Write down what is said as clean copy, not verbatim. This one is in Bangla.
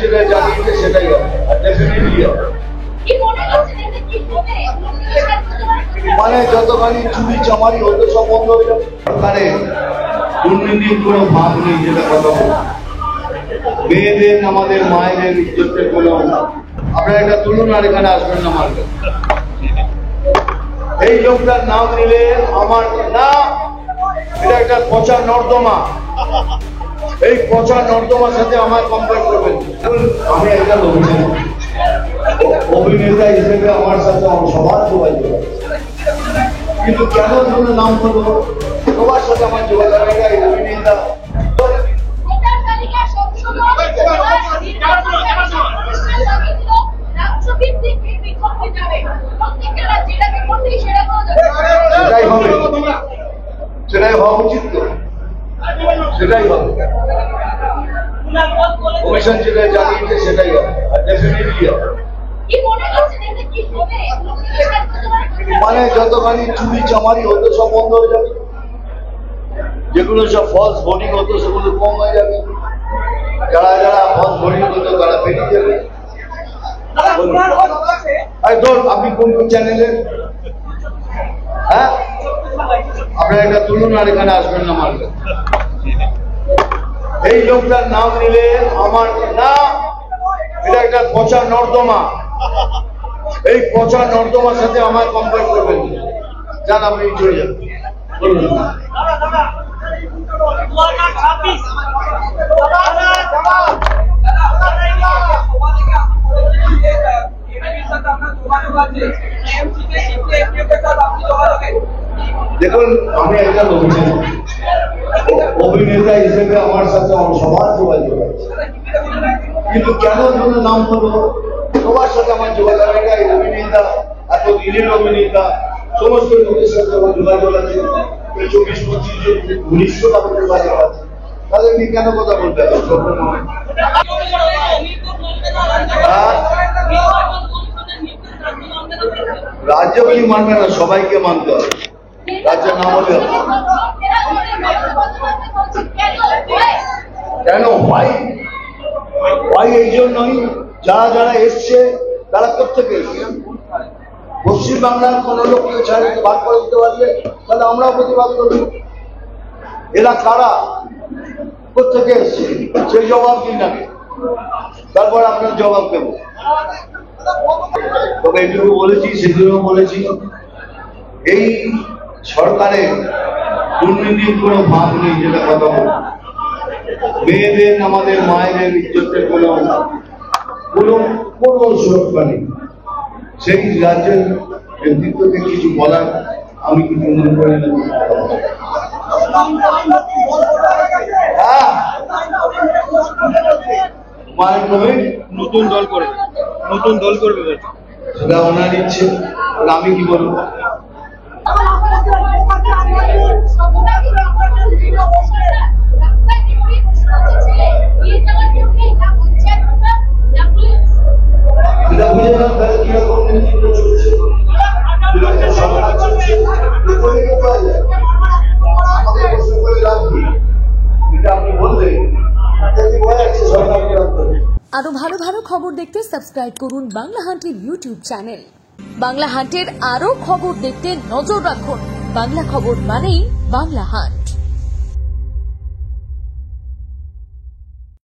যেটা জানিয়েছে সেটাই হবে, আর ডেফিনেটলি হবে। মানে যতখানি চুরি চামারি হতো সব বন্ধ হয়ে যাবে। সরকারে দুর্নীতির কোনো ভাব নেই, যেটা কথা বল। মেয়েদের আমাদের মায়েদের ইজ্জতের কোনো, আপনারা এটা তুলুন আর এখানে আসবেন না মার্কেট। এই লোকটার নাম নিলে আমার না, এটা একটা পচা নর্দমা। এই পচা নর্দমার সাথে আমার কম্পেয়ার করবেন। আমি একটা অভিনেতা হিসেবে আমার সাথে সবার যোগাযোগ আছে, কিন্তু কেন ধরনের নাম হলো সবার সাথে আমার যোগাযোগ এই অভিনেতা। সেটাই হবে, সেটাই হওয়া উচিত, তো সেটাই হবে। কমিশন যেটা জানিয়েছে সেটাই হবে, আর ডেফিনেটলি হবে। মানে যতখানি চুরি চামারি হতো সব বন্ধ হয়ে যাবে, যেগুলো সব ফলস ভোটিং হতো সেগুলো কম হয়ে যাবে, যারা যারা ফলস ভোটিং হতো তারা বেরিয়ে যাবে। আপনি কোন কোন চ্যানেলের, হ্যাঁ আপনারা এটা তুলুন আর এখানে আসবেন না মার্কেট। এই লোকটার নাম নিলে আমার না, এটা একটা পচা নর্দমা। এই পচা নর্দমার সাথে আমার কম্পেয়ার করবেন, যান আপনি চলে যান। দেখুন আমি একটা অভিনেতা হিসেবে আমার সাথে সবার যোগাযোগ আছে, কিন্তু কেন ধরনের নাম হলো সবার সাথে আমার যোগাযোগ এই অভিনেতা, এত দিনের অভিনেতা, সমস্ত লোকের সাথে আমার যোগাযোগ আছে। 24-25 জন 1900 টাকা যোগাযোগ আছে, তাহলে কি কেন কথা বলতে হবে? রাজ্য কি মানবে না, সবাইকে মানতে হবে। রাজ্যের নাম হলে কেন হয় এই জন্যই যারা যারা এসছে তারা কোথেকে এসছে। পশ্চিমবাংলার কোন লোককে ছাড়িয়ে ভাগ করে দিতে পারলে তাহলে আমরাও প্রতিবাদ করব। এরা কারা, কোথেকে এসছে সেই জবাব দিন আগে, তারপর আপনার জবাব দেব। তবে এইটুকু বলেছি, সেগুলো বলেছি, এই সরকারের দুর্নীতির কোনো ভাব নেই, যেটা কথা বল। মেয়েদের আমাদের মায়েদের ইজ্জতের কোনো সুরক্ষা নেই। সেই রাজ্যের নেতৃত্বকে কিছু বলার আমি কিছু মনে করি না। নতুন দল করবে সেটা ওনার ইচ্ছে, আমি কি বলবো। আরো ভালো ভালো খবর দেখতে সাবস্ক্রাইব করুন বাংলা হান্টের ইউটিউব চ্যানেল। বাংলা হান্টের আরো খবর দেখতে নজর রাখুন। বাংলা খবর মানেই বাংলা হান্ট।